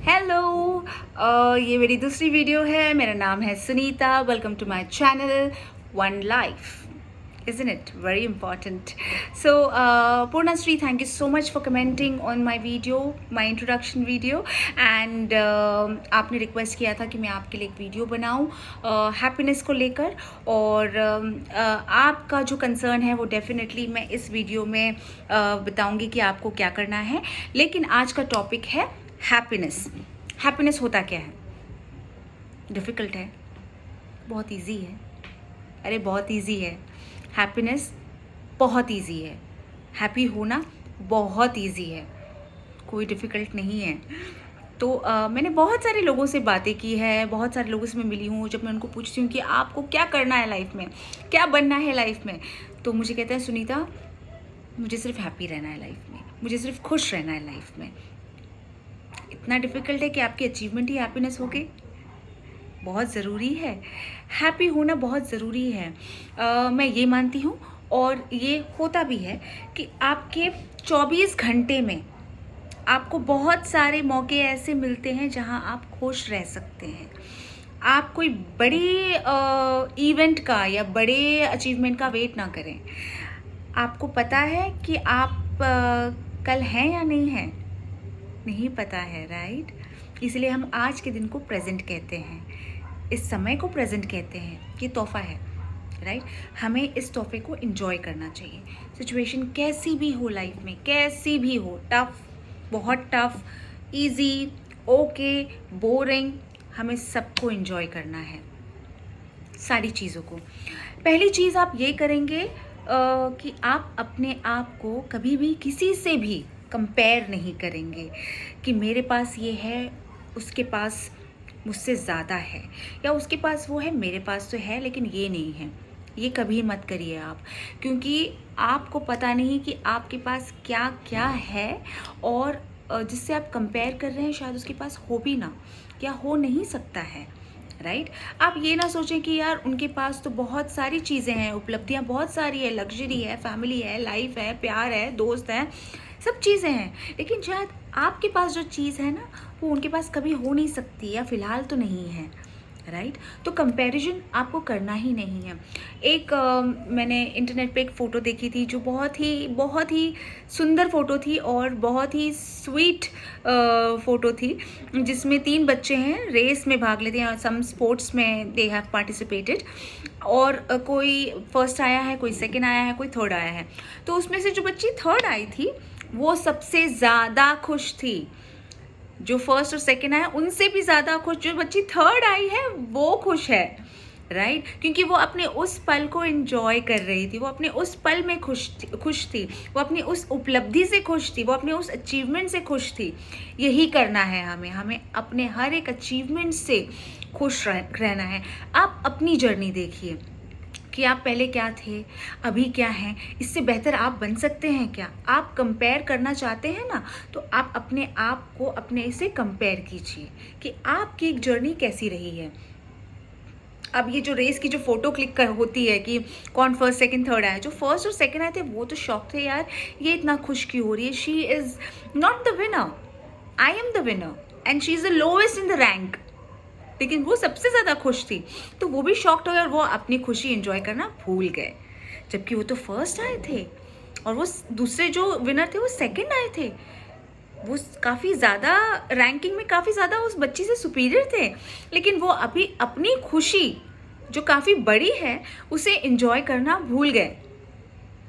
Hello. ये मेरी दूसरी वीडियो है। मेरा नाम है Sunita. Welcome to my channel one life. Isn't it very important? So, Purnashree, thank you so much for commenting on my video, my introduction video. And आपने request किया था कि मैं आपके लिए एक वीडियो बनाऊं हैप्पीनेस को लेकर, और आपका जो कंसर्न है वो डेफिनेटली मैं इस वीडियो में बताऊंगी कि आपको क्या करना है। लेकिन आज का टॉपिक है हैप्पीनेस। हैप्पीनेस होता क्या है? डिफ़िकल्ट है? बहुत इजी है? अरे बहुत इजी है। हैप्पीनेस बहुत इजी है। हैप्पी होना बहुत इजी है, कोई डिफ़िकल्ट नहीं है। तो मैंने बहुत सारे लोगों से बातें की है, बहुत सारे लोगों से मैं मिली हूँ। जब मैं उनको पूछती हूँ कि आपको क्या करना है लाइफ में, क्या बनना है लाइफ में, तो मुझे कहते हैं सुनीता, मुझे सिर्फ हैप्पी रहना है लाइफ में, मुझे सिर्फ खुश रहना है लाइफ में। इतना डिफ़िकल्ट है कि आपकी अचीवमेंट ही हैप्पीनेस होगी? बहुत ज़रूरी है। हैप्पी होना बहुत ज़रूरी है। मैं ये मानती हूँ, और ये होता भी है कि आपके 24 घंटे में आपको बहुत सारे मौके ऐसे मिलते हैं जहाँ आप खुश रह सकते हैं। आप कोई बड़ी इवेंट का या बड़े अचीवमेंट का वेट ना करें। आपको पता है कि आप कल हैं या नहीं हैं? नहीं पता है, राइट? इसलिए हम आज के दिन को प्रेजेंट कहते हैं, इस समय को प्रेजेंट कहते हैं। ये तोहफा है, राइट? हमें इस तोहफे को एंजॉय करना चाहिए। सिचुएशन कैसी भी हो लाइफ में, कैसी भी हो, टफ, बहुत टफ, इजी, ओके, बोरिंग, हमें सबको एंजॉय करना है, सारी चीज़ों को। पहली चीज़ आप ये करेंगे कि आप अपने आप को कभी भी किसी से भी कंपेयर नहीं करेंगे कि मेरे पास ये है, उसके पास मुझसे ज़्यादा है, या उसके पास वो है, मेरे पास तो है लेकिन ये नहीं है। ये कभी मत करिए आप, क्योंकि आपको पता नहीं कि आपके पास क्या क्या है, और जिससे आप कंपेयर कर रहे हैं शायद उसके पास हो भी ना, या हो नहीं सकता है, राइट? आप ये ना सोचें कि यार उनके पास तो बहुत सारी चीज़ें हैं, उपलब्धियां बहुत सारी है, लग्जरी है, फैमिली है, लाइफ है, प्यार है, दोस्त हैं, सब चीज़ें हैं, लेकिन शायद आपके पास जो चीज़ है ना वो उनके पास कभी हो नहीं सकती, या फिलहाल तो नहीं है, राइट? तो कंपैरिजन आपको करना ही नहीं है। एक मैंने इंटरनेट पे एक फ़ोटो देखी थी जो बहुत ही सुंदर फ़ोटो थी, और बहुत ही स्वीट फ़ोटो थी, जिसमें 3 बच्चे हैं, रेस में भाग लेते हैं, सम स्पोर्ट्स में दे हैव पार्टिसिपेटेड, और कोई फर्स्ट आया है, कोई सेकंड आया है, कोई थर्ड आया है। तो उसमें से जो बच्ची थर्ड आई थी वो सबसे ज़्यादा खुश थी। जो फर्स्ट और सेकंड आया उनसे भी ज़्यादा खुश जो बच्ची थर्ड आई है वो खुश है, राइट? क्योंकि वो अपने उस पल को एंजॉय कर रही थी, वो अपने उस पल में खुश थी, वो अपनी उस उपलब्धि से खुश थी, वो अपने उस अचीवमेंट से खुश थी। यही करना है हमें अपने हर एक अचीवमेंट से खुश रहना है। आप अपनी जर्नी देखिए कि आप पहले क्या थे, अभी क्या हैं, इससे बेहतर आप बन सकते हैं क्या? आप कंपेयर करना चाहते हैं ना, तो आप अपने आप को अपने से कंपेयर कीजिए कि आपकी एक जर्नी कैसी रही है। अब ये जो रेस की जो फोटो क्लिक कर होती है कि कौन फर्स्ट सेकंड थर्ड आया, जो फर्स्ट और सेकंड आए थे वो तो शॉक थे, यार ये इतना खुश क्यों हो रही है, she is not the winner, I am the winner and she is the lowest in the rank. लेकिन वो सबसे ज़्यादा खुश थी, तो वो भी शॉक्ड हो गए और वो अपनी खुशी एंजॉय करना भूल गए, जबकि वो तो फर्स्ट आए थे, और वो दूसरे जो विनर थे वो सेकंड आए थे। वो काफ़ी ज़्यादा रैंकिंग में काफ़ी ज़्यादा उस बच्ची से सुपीरियर थे, लेकिन वो अभी अपनी खुशी जो काफ़ी बड़ी है उसे एंजॉय करना भूल गए,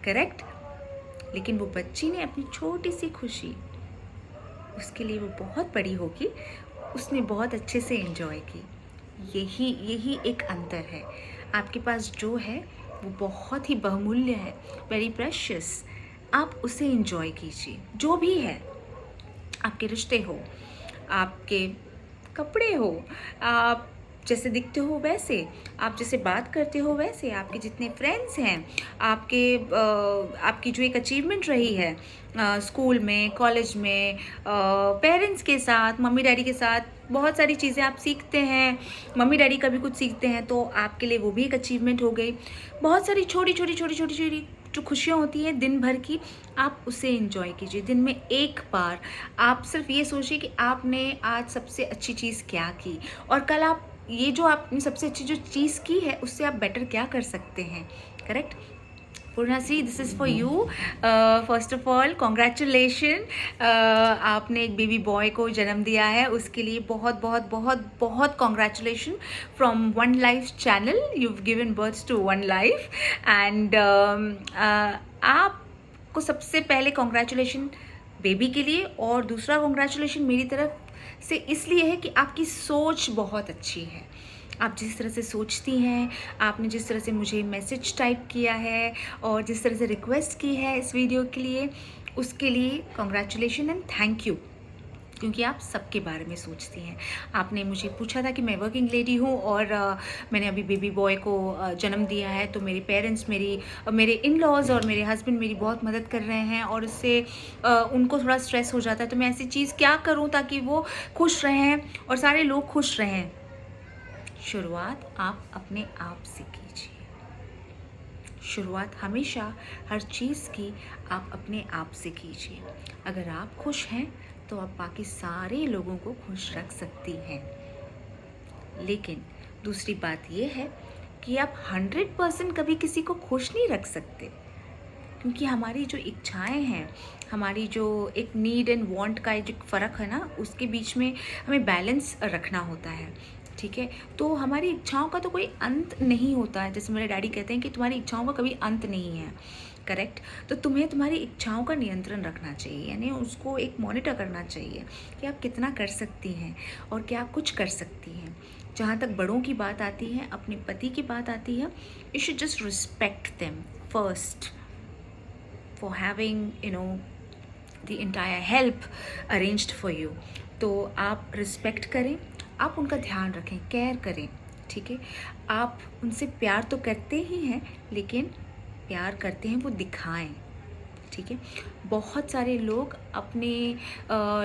करेक्ट? लेकिन वो बच्ची ने अपनी छोटी सी खुशी, उसके लिए वो बहुत बड़ी होगी, उसने बहुत अच्छे से एंजॉय की। यही एक अंतर है। आपके पास जो है वो बहुत ही बहुमूल्य है, वेरी प्रेशियस। आप उसे एंजॉय कीजिए, जो भी है। आपके रिश्ते हो, आपके कपड़े हो, आप जैसे दिखते हो वैसे, आप जैसे बात करते हो वैसे, आपके जितने फ्रेंड्स हैं, आपकी जो एक अचीवमेंट रही है स्कूल में, कॉलेज में, पेरेंट्स के साथ, मम्मी डैडी के साथ, बहुत सारी चीज़ें आप सीखते हैं। मम्मी डैडी का भी कुछ सीखते हैं तो आपके लिए वो भी एक अचीवमेंट हो गई। बहुत सारी छोटी छोटी जो खुशियाँ होती हैं दिन भर की, आप उसे एंजॉय कीजिए। दिन में एक बार आप सिर्फ ये सोचिए कि आपने आज सबसे अच्छी चीज़ क्या की, और कल आप ये जो आपने सबसे अच्छी जो चीज़ की है उससे आप बेटर क्या कर सकते हैं। Correct. Purnashree, this is for you. First of all congratulation, आपने एक बेबी बॉय को जन्म दिया है, उसके लिए बहुत बहुत बहुत बहुत congratulation from one life channel. You given birth to one life, and आपको सबसे पहले कॉन्ग्रेचुलेशन बेबी के लिए, और दूसरा कॉन्ग्रेचुलेशन मेरी तरफ से इसलिए है कि आपकी सोच बहुत अच्छी है। आप जिस तरह से सोचती हैं, आपने जिस तरह से मुझे मैसेज टाइप किया है और जिस तरह से रिक्वेस्ट की है इस वीडियो के लिए, उसके लिए कॉन्ग्रेचुलेशन एंड थैंक यू, क्योंकि आप सबके बारे में सोचती हैं। आपने मुझे पूछा था कि मैं वर्किंग लेडी हूँ और मैंने अभी बेबी बॉय को जन्म दिया है, तो मेरे पेरेंट्स, मेरे इन लॉज और मेरे हस्बैंड मेरी बहुत मदद कर रहे हैं, और उससे उनको थोड़ा स्ट्रेस हो जाता है। तो मैं ऐसी चीज़ क्या करूँ ताकि वो खुश रहें और सारे लोग खुश रहें। शुरुआत आप अपने आप से कीजिए। शुरुआत हमेशा हर चीज़ की आप अपने आप से कीजिए। अगर आप खुश हैं तो आप बाकी सारे लोगों को खुश रख सकती हैं। लेकिन दूसरी बात यह है कि आप 100% कभी किसी को खुश नहीं रख सकते, क्योंकि हमारी जो इच्छाएं हैं, हमारी जो एक नीड एंड वांट का जो फ़र्क है ना, उसके बीच में हमें बैलेंस रखना होता है। ठीक है, तो हमारी इच्छाओं का तो कोई अंत नहीं होता है। जैसे मेरे डैडी कहते हैं कि तुम्हारी इच्छाओं का कभी अंत नहीं है। करेक्ट। तो तुम्हें तुम्हारी इच्छाओं का नियंत्रण रखना चाहिए, यानी उसको एक मॉनिटर करना चाहिए कि आप कितना कर सकती हैं और क्या कुछ कर सकती हैं। जहाँ तक बड़ों की बात आती है, अपने पति की बात आती है, you should just respect them first for having the entire help arranged for you। तो आप रिस्पेक्ट करें, आप उनका ध्यान रखें, केयर करें। ठीक है, आप उनसे प्यार तो करते ही हैं, लेकिन प्यार करते हैं वो दिखाएं। ठीक है, बहुत सारे लोग अपने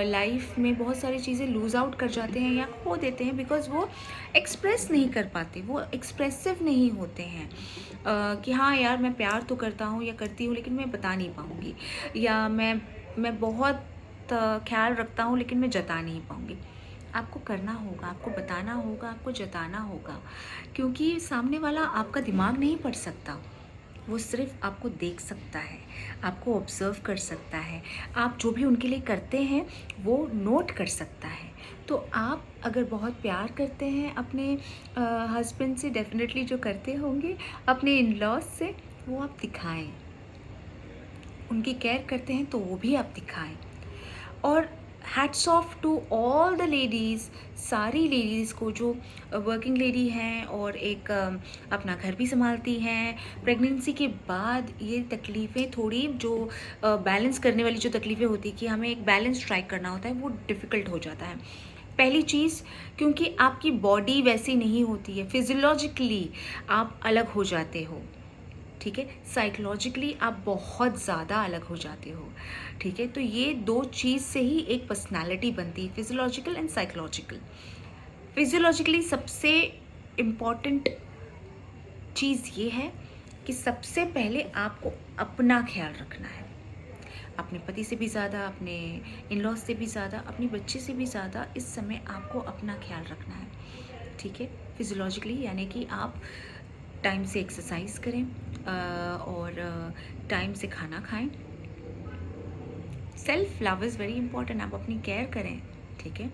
लाइफ में बहुत सारी चीज़ें लूज़ आउट कर जाते हैं या खो देते हैं बिकॉज़ वो एक्सप्रेस नहीं कर पाते, वो एक्सप्रेसिव नहीं होते हैं। कि हाँ यार, मैं प्यार तो करता हूँ या करती हूँ, लेकिन मैं बता नहीं पाऊँगी, या मैं बहुत ख्याल रखता हूँ लेकिन मैं जता नहीं पाऊँगी। आपको करना होगा, आपको बताना होगा, आपको जताना होगा, क्योंकि सामने वाला आपका दिमाग नहीं पढ़ सकता। वो सिर्फ आपको देख सकता है, आपको ऑब्ज़र्व कर सकता है, आप जो भी उनके लिए करते हैं वो नोट कर सकता है। तो आप अगर बहुत प्यार करते हैं अपने हस्बैंड से, डेफिनेटली जो करते होंगे, अपने इन लॉज से, वो आप दिखाएं। उनकी केयर करते हैं तो वो भी आप दिखाएं। और hats off to all the ladies, सारी लेडीज़ को जो वर्किंग लेडी हैं और एक अपना घर भी संभालती हैं। प्रेगनेंसी के बाद ये तकलीफ़ें थोड़ी जो बैलेंस करने वाली जो तकलीफ़ें होती कि हमें एक बैलेंस स्ट्राइक करना होता है, वो डिफ़िकल्ट हो जाता है। पहली चीज़, क्योंकि आपकी बॉडी वैसी नहीं होती है, फिज़ियोलॉजिकली आप अलग हो जाते हो। ठीक है, साइकोलॉजिकली आप बहुत ज़्यादा अलग हो जाते हो। ठीक है, तो ये दो चीज़ से ही एक पर्सनालिटी बनती है, फिज़ियोलॉजिकल एंड साइकोलॉजिकल। फिज़ियोलॉजिकली सबसे इम्पॉर्टेंट चीज़ ये है कि सबसे पहले आपको अपना ख्याल रखना है, अपने पति से भी ज़्यादा, अपने इन लॉज से भी ज़्यादा, अपनी बच्चे से भी ज़्यादा इस समय आपको अपना ख्याल रखना है। ठीक है, फिज़ियोलॉजिकली यानी कि आप टाइम से एक्सरसाइज करें और टाइम से खाना खाएं। Self love is very important, आप अपनी केयर करें। ठीक है,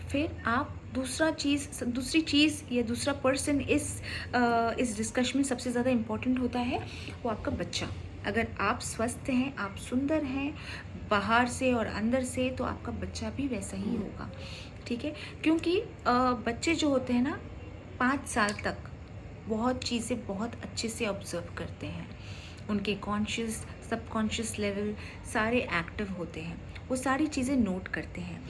फिर आप दूसरी चीज़ या दूसरा पर्सन इस डिस्कशन में सबसे ज़्यादा इम्पॉर्टेंट होता है, वो आपका बच्चा। अगर आप स्वस्थ हैं, आप सुंदर हैं बाहर से और अंदर से, तो आपका बच्चा भी वैसा ही होगा। ठीक है, क्योंकि बच्चे जो होते हैं ना, 5 साल तक बहुत चीज़ें बहुत अच्छे से ऑब्ज़र्व करते हैं। उनके कॉन्शियस, सबकॉन्शियस लेवल सारे एक्टिव होते हैं, वो सारी चीज़ें नोट करते हैं।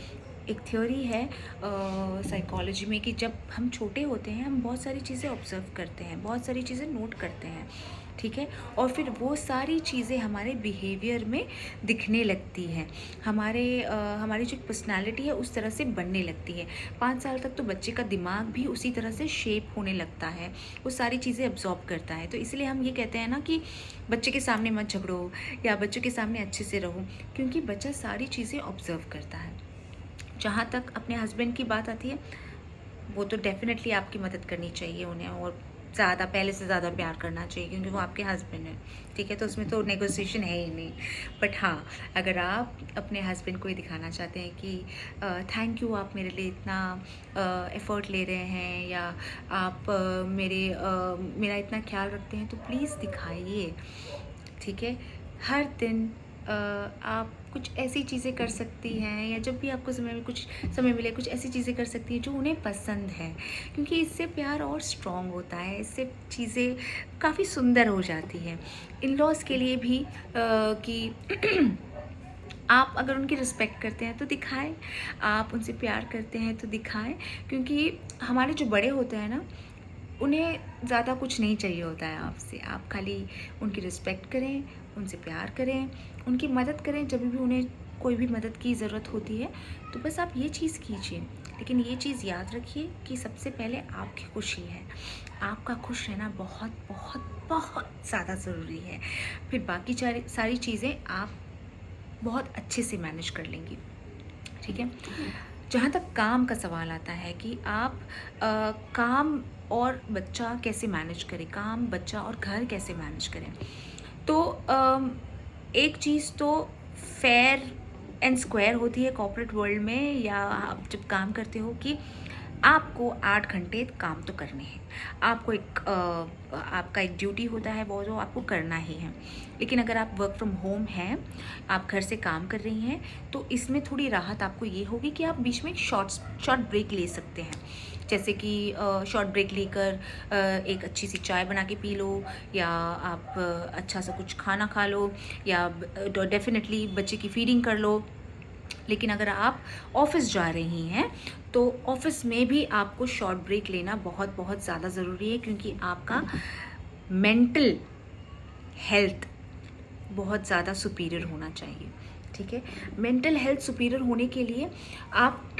एक थ्योरी है साइकोलॉजी में कि जब हम छोटे होते हैं, हम बहुत सारी चीज़ें ऑब्ज़र्व करते हैं, बहुत सारी चीज़ें नोट करते हैं, ठीक है। और फिर वो सारी चीज़ें हमारे बिहेवियर में दिखने लगती हैं, हमारी जो पर्सनालिटी है उस तरह से बनने लगती है। 5 साल तक तो बच्चे का दिमाग भी उसी तरह से शेप होने लगता है, वो सारी चीज़ें अब्जॉर्ब करता है। तो इसलिए हम ये कहते हैं ना कि बच्चे के सामने मत झगड़ो या बच्चों के सामने अच्छे से रहो, क्योंकि बच्चा सारी चीज़ें ऑब्जर्व करता है। जहाँ तक अपने हस्बैंड की बात आती है, वो तो डेफिनेटली आपकी मदद करनी चाहिए उन्हें, और ज़्यादा, पहले से ज़्यादा प्यार करना चाहिए, क्योंकि वो आपके हस्बैंड हैं, ठीक है। तो उसमें तो नेगोशिएशन है ही नहीं। बट हाँ, अगर आप अपने हस्बैंड को ये दिखाना चाहते हैं कि थैंक यू, आप मेरे लिए इतना एफ़र्ट ले रहे हैं, या आप मेरा इतना ख्याल रखते हैं, तो प्लीज़ दिखाइए, ठीक है। हर दिन आप कुछ ऐसी चीज़ें कर सकती हैं, या जब भी आपको कुछ समय मिले, कुछ ऐसी चीज़ें कर सकती हैं जो उन्हें पसंद है, क्योंकि इससे प्यार और स्ट्रॉन्ग होता है, इससे चीज़ें काफ़ी सुंदर हो जाती हैं। इन लॉज़ के लिए भी कि आप अगर उनकी रिस्पेक्ट करते हैं तो दिखाएं, आप उनसे प्यार करते हैं तो दिखाएं, क्योंकि हमारे जो बड़े होते हैं ना, उन्हें ज़्यादा कुछ नहीं चाहिए होता है आपसे। आप खाली उनकी रिस्पेक्ट करें, उनसे प्यार करें, उनकी मदद करें जब भी उन्हें कोई भी मदद की ज़रूरत होती है, तो बस आप ये चीज़ कीजिए। लेकिन ये चीज़ याद रखिए कि सबसे पहले आपकी खुशी है, आपका खुश रहना बहुत बहुत बहुत ज़्यादा ज़रूरी है। फिर बाकी सारी चीज़ें आप बहुत अच्छे से मैनेज कर लेंगी, ठीक है। जहाँ तक काम का सवाल आता है कि आप काम और बच्चा कैसे मैनेज करें, काम, बच्चा और घर कैसे मैनेज करें, तो एक चीज़ तो फेयर एंड स्क्वायर होती है कॉर्पोरेट वर्ल्ड में, या आप जब काम करते हो, कि आपको 8 घंटे काम तो करने हैं, आपको आपका एक ड्यूटी होता है, वो जो आपको करना ही है। लेकिन अगर आप वर्क फ्रॉम होम हैं, आप घर से काम कर रही हैं, तो इसमें थोड़ी राहत आपको ये होगी कि आप बीच में एक शॉर्ट ब्रेक ले सकते हैं। जैसे कि शॉर्ट ब्रेक लेकर एक अच्छी सी चाय बना के पी लो, या आप अच्छा सा कुछ खाना खा लो, या डेफिनेटली बच्चे की फीडिंग कर लो। लेकिन अगर आप ऑफिस जा रही हैं, तो ऑफिस में भी आपको शॉर्ट ब्रेक लेना बहुत बहुत ज़्यादा ज़रूरी है, क्योंकि आपका मेंटल हेल्थ बहुत ज़्यादा सुपीरियर होना चाहिए, ठीक है। मेंटल हेल्थ सुपीरियर होने के लिए आप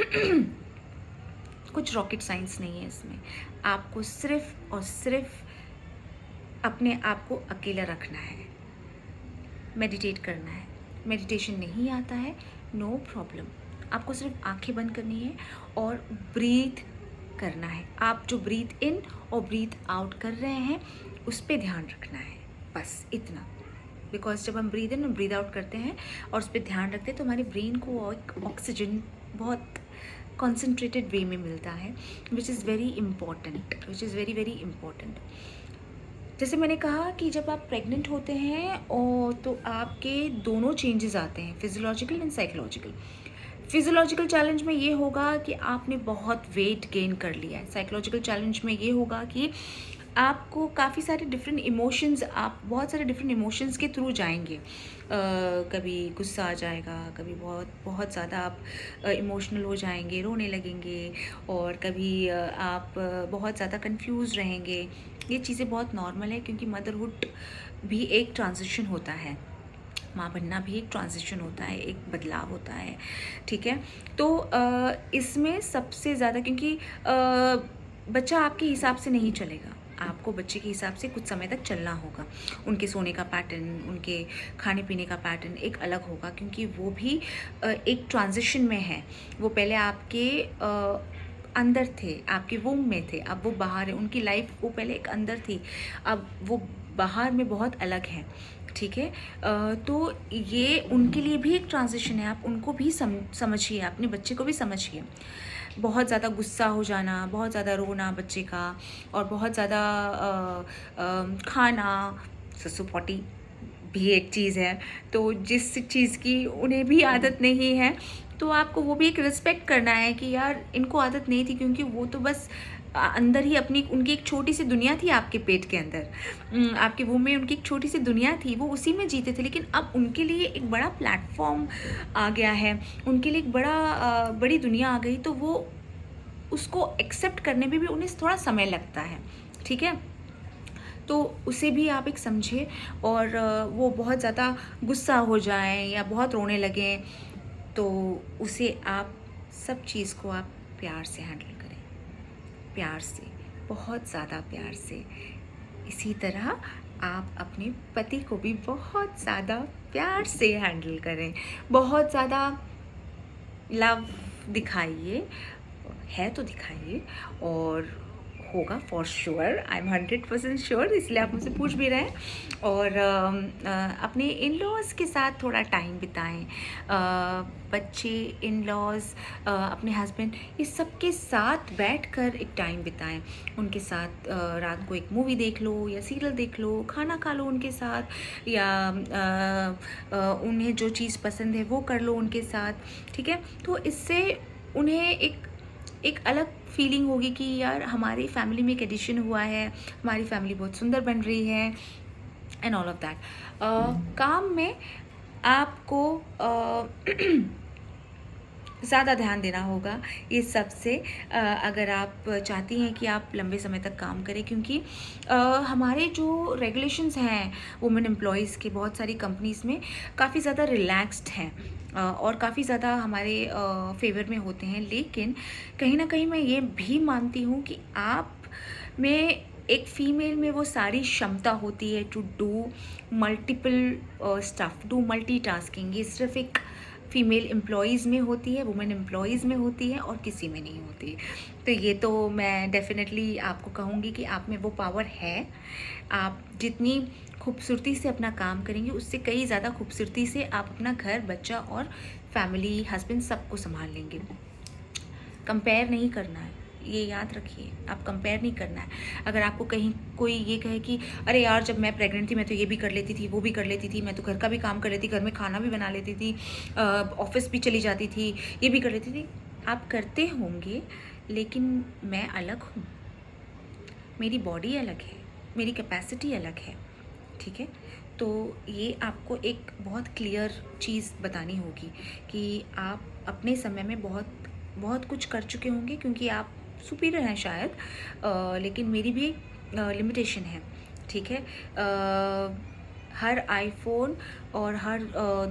कुछ रॉकेट साइंस नहीं है इसमें, आपको सिर्फ और सिर्फ अपने आप को अकेला रखना है, मेडिटेट करना है। मेडिटेशन नहीं आता है, नो प्रॉब्लम, आपको सिर्फ आंखें बंद करनी है और ब्रीथ करना है। आप जो ब्रीथ इन और ब्रीथ आउट कर रहे हैं, उस पर ध्यान रखना है, बस इतना। बिकॉज जब हम ब्रीथ इन और ब्रीथ आउट करते हैं और उस पर ध्यान रखते हैं, तो हमारे ब्रेन को ऑक्सीजन बहुत कॉन्सेंट्रेटेड वे में मिलता है, which is very very important. जैसे मैंने कहा कि जब आप प्रेग्नेंट होते हैं तो आपके दोनों चेंजेस आते हैं, physiological and psychological. Physiological challenge में ये होगा कि आपने बहुत वेट गेन कर लिया है। साइकोलॉजिकल चैलेंज में ये होगा कि आपको काफ़ी सारे डिफरेंट इमोशंस, आप बहुत सारे डिफरेंट इमोशंस के थ्रू जाएंगे। कभी गुस्सा आ जाएगा, कभी बहुत बहुत ज़्यादा आप इमोशनल हो जाएंगे, रोने लगेंगे, और कभी आप बहुत ज़्यादा कंफ्यूज रहेंगे। ये चीज़ें बहुत नॉर्मल है, क्योंकि मदरहुड भी एक ट्रांजिशन होता है, माँ बनना भी एक ट्रांजिशन होता है, एक बदलाव होता है, ठीक है। तो इसमें सबसे ज़्यादा, क्योंकि बच्चा आपके हिसाब से नहीं चलेगा, आपको बच्चे के हिसाब से कुछ समय तक चलना होगा। उनके सोने का पैटर्न, उनके खाने पीने का पैटर्न एक अलग होगा, क्योंकि वो भी एक ट्रांजिशन में है। वो पहले आपके अंदर थे, आपके वूम में थे, अब वो बाहर है। उनकी लाइफ वो पहले एक अंदर थी, अब वो बाहर में बहुत अलग है, ठीक है। तो ये उनके लिए भी एक ट्रांजिशन है, आप उनको भी समझिए, अपने बच्चे को भी समझिए। बहुत ज़्यादा गुस्सा हो जाना, बहुत ज़्यादा रोना बच्चे का, और बहुत ज़्यादा खाना, ससु पॉटी भी एक चीज़ है। तो जिस चीज़ की उन्हें भी आदत नहीं है, तो आपको वो भी एक रिस्पेक्ट करना है कि यार इनको आदत नहीं थी, क्योंकि वो तो बस अंदर ही अपनी, उनकी एक छोटी सी दुनिया थी आपके पेट के अंदर, आपके वो में उनकी एक छोटी सी दुनिया थी, वो उसी में जीते थे। लेकिन अब उनके लिए एक बड़ा प्लेटफॉर्म आ गया है, उनके लिए एक बड़ी दुनिया आ गई, तो वो उसको एक्सेप्ट करने में भी उन्हें थोड़ा समय लगता है, ठीक है। तो उसे भी आप एक समझें, और वो बहुत ज़्यादा गुस्सा हो जाएं या बहुत रोने लगें तो उसे आप सब चीज़ को आप प्यार से हैंडल करें, प्यार से, बहुत ज़्यादा प्यार से। इसी तरह आप अपने पति को भी बहुत ज़्यादा प्यार से हैंडल करें, बहुत ज़्यादा लव दिखाइए, है तो दिखाइए, और होगा for sure, I am 100% sure, इसलिए आप मुझसे पूछ भी रहे हैं। और अपने इन लॉज़ के साथ थोड़ा टाइम बिताएं, बच्चे, इन लॉज़, अपने हस्बैंड, इस सब के साथ बैठकर एक टाइम बिताएं। उनके साथ रात को एक मूवी देख लो या सीरियल देख लो, खाना खा लो उनके साथ, या उन्हें जो चीज़ पसंद है वो कर लो उनके साथ, ठीक है। तो इससे उन्हें एक अलग फीलिंग होगी कि यार हमारी फैमिली में एक एडिशन हुआ है, हमारी फैमिली बहुत सुंदर बन रही है, एंड ऑल ऑफ दैट। काम में आपको ज़्यादा ध्यान देना होगा ये सबसे, अगर आप चाहती हैं कि आप लंबे समय तक काम करें, क्योंकि हमारे जो रेगुलेशंस हैं वुमेन एम्प्लॉयज़ के बहुत सारी कंपनीज़ में काफ़ी ज़्यादा रिलैक्स्ड हैं, और काफ़ी ज़्यादा हमारे फेवर में होते हैं। लेकिन कहीं ना कहीं मैं ये भी मानती हूँ कि आप में, एक फ़ीमेल में वो सारी क्षमता होती है to do multiple stuff, do multitasking. ये सिर्फ एक फ़ीमेल एम्प्लॉयज़ में होती है, वुमेन एम्प्लॉयज़ में होती है, और किसी में नहीं होती। तो ये तो मैं डेफिनेटली आपको कहूँगी कि आप में वो पावर है। आप जितनी खूबसूरती से अपना काम करेंगे, उससे कई ज़्यादा खूबसूरती से आप अपना घर, बच्चा और फैमिली, हस्बैंड सबको संभाल लेंगे। कंपेयर नहीं करना है, ये याद रखिए, आप कंपेयर नहीं करना है। अगर आपको कहीं कोई ये कहे कि अरे यार जब मैं प्रेग्नेंट थी मैं तो ये भी कर लेती थी, वो भी कर लेती थी, मैं तो घर का भी काम कर लेती, घर में खाना भी बना लेती थी, ऑफिस भी चली जाती थी, ये भी कर लेती थी, आप करते होंगे, लेकिन मैं अलग हूँ, मेरी बॉडी अलग है, मेरी कैपेसिटी अलग है, ठीक है। तो ये आपको एक बहुत क्लियर चीज़ बतानी होगी कि आप अपने समय में बहुत बहुत कुछ कर चुके होंगे, क्योंकि आप सुपीरियर हैं शायद, लेकिन मेरी भी लिमिटेशन है, ठीक है। हर आईफोन और हर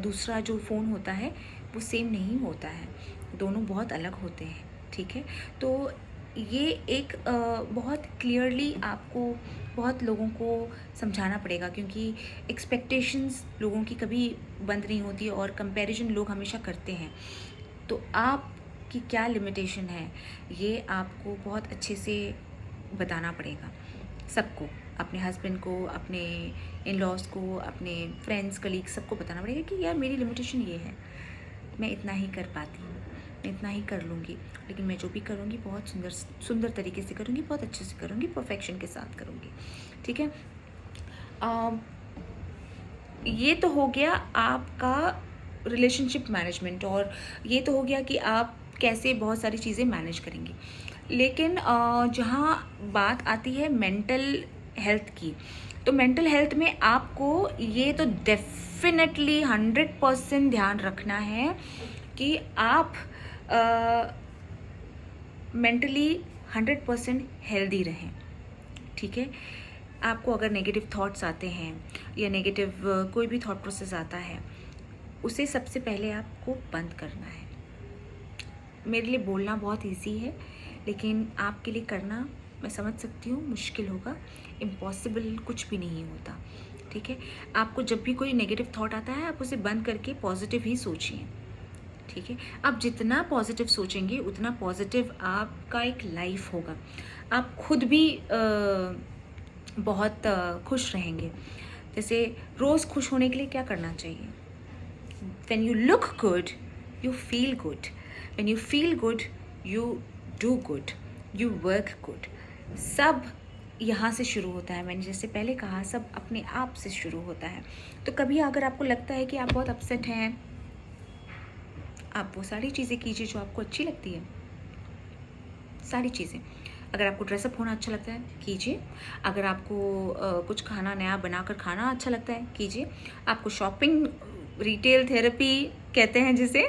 दूसरा जो फ़ोन होता है वो सेम नहीं होता है, दोनों बहुत अलग होते हैं, ठीक है। तो ये एक बहुत क्लियरली आपको बहुत लोगों को समझाना पड़ेगा, क्योंकि एक्सपेक्टेशंस लोगों की कभी बंद नहीं होती, और कंपैरिजन लोग हमेशा करते हैं। तो आपकी क्या लिमिटेशन है ये आपको बहुत अच्छे से बताना पड़ेगा सबको, अपने हस्बैंड को, अपने इन लॉज़ को, अपने फ्रेंड्स, कलीग्स, सबको बताना पड़ेगा कि यार मेरी लिमिटेशन ये है, मैं इतना ही कर पाती हूँ, मैं इतना ही कर लूँगी, लेकिन मैं जो भी करूँगी बहुत सुंदर सुंदर तरीके से करूँगी, बहुत अच्छे से करूँगी, परफेक्शन के साथ करूँगी, ठीक है। ये तो हो गया आपका रिलेशनशिप मैनेजमेंट, और ये तो हो गया कि आप कैसे बहुत सारी चीज़ें मैनेज करेंगी। लेकिन जहाँ बात आती है मेंटल हेल्थ की, तो मेंटल हेल्थ में आपको ये तो डेफिनेटली 100% ध्यान रखना है कि आप मेंटली 100% हेल्दी रहें, ठीक है। आपको अगर नेगेटिव थॉट्स आते हैं या नेगेटिव कोई भी थॉट प्रोसेस आता है, उसे सबसे पहले आपको बंद करना है। मेरे लिए बोलना बहुत इजी है, लेकिन आपके लिए करना, मैं समझ सकती हूँ, मुश्किल होगा, इम्पॉसिबल कुछ भी नहीं होता, ठीक है। आपको जब भी कोई नेगेटिव थॉट आता है, आप उसे बंद करके पॉजिटिव ही सोचिए, ठीक है। आप जितना पॉजिटिव सोचेंगे उतना पॉजिटिव आपका एक लाइफ होगा, आप खुद भी बहुत खुश रहेंगे। जैसे रोज़ खुश होने के लिए क्या करना चाहिए? When you look good, you feel good. When you feel good, you do good. You work good. सब यहाँ से शुरू होता है। मैंने जैसे पहले कहा, सब अपने आप से शुरू होता है। तो कभी अगर आपको लगता है कि आप बहुत अपसेट हैं, आप वो सारी चीज़ें कीजिए जो आपको अच्छी लगती है, सारी चीज़ें। अगर आपको ड्रेसअप होना अच्छा लगता है, कीजिए। अगर आपको कुछ खाना नया बनाकर खाना अच्छा लगता है, कीजिए। आपको शॉपिंग, रिटेल थेरेपी कहते हैं जिसे,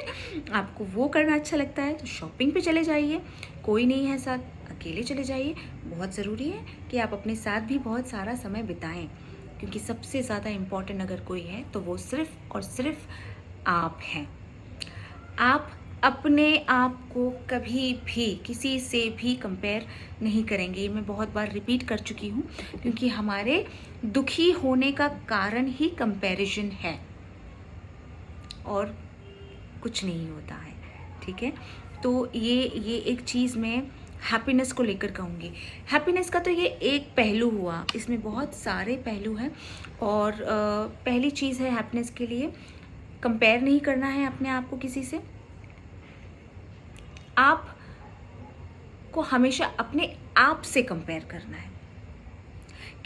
आपको वो करना अच्छा लगता है तो शॉपिंग पे चले जाइए, कोई नहीं है साथ, अकेले चले जाइए, बहुत ज़रूरी है कि आप अपने साथ भी बहुत सारा समय बिताएं, क्योंकि सबसे ज़्यादा इम्पॉर्टेंट अगर कोई है तो वो सिर्फ़ और सिर्फ आप हैं। आप अपने आप को कभी भी किसी से भी कंपेयर नहीं करेंगे। ये मैं बहुत बार रिपीट कर चुकी हूँ, क्योंकि हमारे दुखी होने का कारण ही कंपैरिजन है और कुछ नहीं होता है, ठीक है। तो ये एक चीज़ मैं हैप्पीनेस को लेकर कहूँगी। हैप्पीनेस का तो ये एक पहलू हुआ, इसमें बहुत सारे पहलू हैं। और पहली चीज़ है हैप्पीनेस के लिए, कंपेयर नहीं करना है अपने आप को किसी से। आप को हमेशा अपने आप से कंपेयर करना है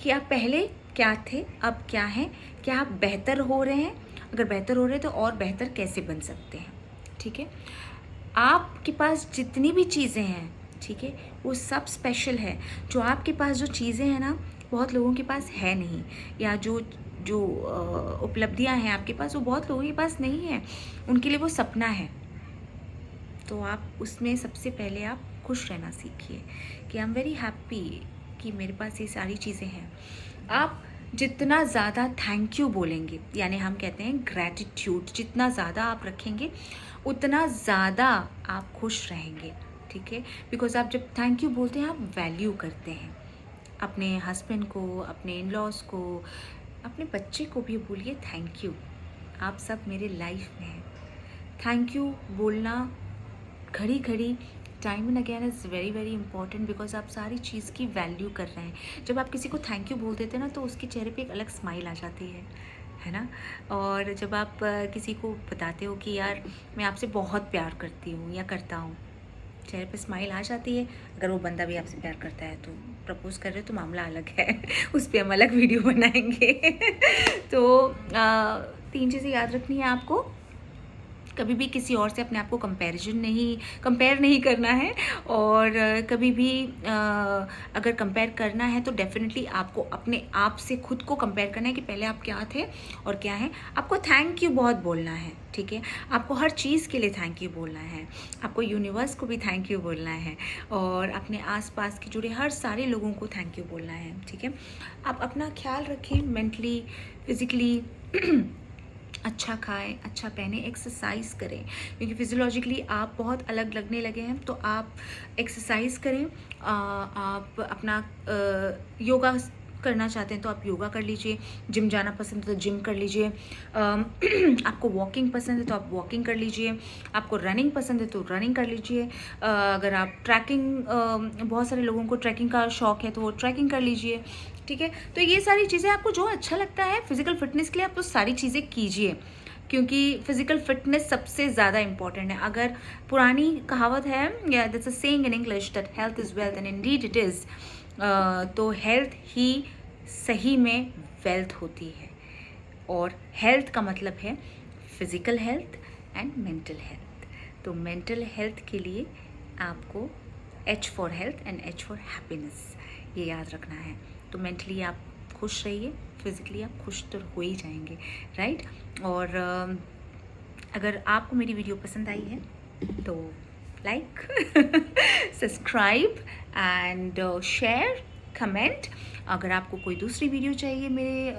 कि आप पहले क्या थे, अब क्या हैं, क्या आप बेहतर हो रहे हैं, अगर बेहतर हो रहे हैं तो और बेहतर कैसे बन सकते हैं, ठीक है। आपके पास जितनी भी चीज़ें हैं, ठीक है, वो सब स्पेशल है। जो आपके पास जो चीज़ें हैं ना, बहुत लोगों के पास है नहीं, या जो जो उपलब्धियां हैं आपके पास, वो बहुत लोगों के पास नहीं है, उनके लिए वो सपना है। तो आप उसमें सबसे पहले आप खुश रहना सीखिए कि आई एम वेरी हैप्पी कि मेरे पास ये सारी चीज़ें हैं। आप जितना ज़्यादा थैंक यू बोलेंगे, यानी हम कहते हैं ग्रैटिट्यूड, जितना ज़्यादा आप रखेंगे उतना ज़्यादा आप खुश रहेंगे, ठीक है। बिकॉज आप जब थैंक यू बोलते हैं, आप वैल्यू करते हैं अपने हस्बैंड को, अपने इन लॉज को, अपने बच्चे को भी बोलिए थैंक यू, आप सब मेरे लाइफ में हैं। थैंक यू बोलना घड़ी घड़ी, time and again is very very important, because आप सारी चीज़ की वैल्यू कर रहे हैं। जब आप किसी को थैंक यू बोल देते हैं ना, तो उसके चेहरे पे एक अलग स्माइल आ जाती है ना। और जब आप किसी को बताते हो कि यार मैं आपसे बहुत प्यार करती हूँ या करता हूँ, चेहरे पे स्माइल आ जाती है। अगर वो बंदा भी आपसे प्यार करता है तो प्रपोज कर रहे हो तो मामला अलग है उस पर हम अलग वीडियो बनाएंगे तो 3 चीज़ें याद रखनी है आपको। कभी भी किसी और से अपने आप को कंपेयर नहीं करना है। और कभी भी अगर कंपेयर करना है तो डेफिनेटली आपको अपने आप से खुद को कंपेयर करना है कि पहले आप क्या थे और क्या है। आपको थैंक यू बहुत बोलना है, ठीक है। आपको हर चीज़ के लिए थैंक यू बोलना है, आपको यूनिवर्स को भी थैंक यू बोलना है, और अपने आसपास के जुड़े हर सारे लोगों को थैंक यू बोलना है, ठीक है। आप अपना ख्याल रखें, मेंटली, फिज़िकली अच्छा खाएं, अच्छा पहने, एक्सरसाइज करें, क्योंकि फिजियोलॉजिकली आप बहुत अलग लगने लगे हैं। तो आप एक्सरसाइज करें। आप अपना योगा करना चाहते हैं तो आप योगा कर लीजिए, जिम जाना पसंद है तो जिम कर लीजिए, आपको वॉकिंग पसंद है तो आप वॉकिंग कर लीजिए, आपको रनिंग पसंद है तो रनिंग कर लीजिए, अगर आप ट्रैकिंग, बहुत सारे लोगों को ट्रैकिंग का शौक है तो वो ट्रैकिंग कर लीजिए, ठीक है। तो ये सारी चीज़ें आपको जो अच्छा लगता है फिजिकल फिटनेस के लिए, आप तो सारी चीज़ें कीजिए, क्योंकि फिजिकल फिटनेस सबसे ज़्यादा इंपॉर्टेंट है। अगर पुरानी कहावत है, या that's a saying in English, that health is wealth, and Indeed it is, तो हेल्थ ही सही में वेल्थ होती है। और हेल्थ का मतलब है physical health and mental health. तो मेंटल हेल्थ के लिए आपको H for health and H for happiness, ये याद रखना है। तो मेंटली आप खुश रहिए, फिजिकली आप खुश तो हो ही जाएंगे, राइट। और अगर आपको मेरी वीडियो पसंद आई है तो like, subscribe and share, comment. अगर आपको कोई दूसरी वीडियो चाहिए मेरे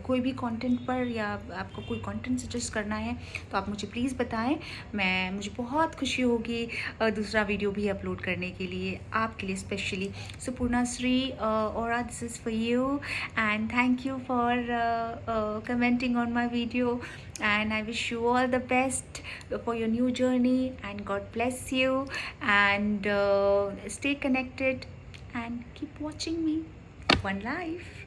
कोई भी कंटेंट पर, या आपको कोई कंटेंट सजेस्ट करना है तो आप मुझे प्लीज़ बताएं। मुझे बहुत खुशी होगी दूसरा वीडियो भी अपलोड करने के लिए आपके लिए स्पेशली। सो पूर्णाश्री और this is for you, and thank you for commenting on my video, and I wish you all the best for your new journey, and God bless you, and stay connected and keep watching me. One life.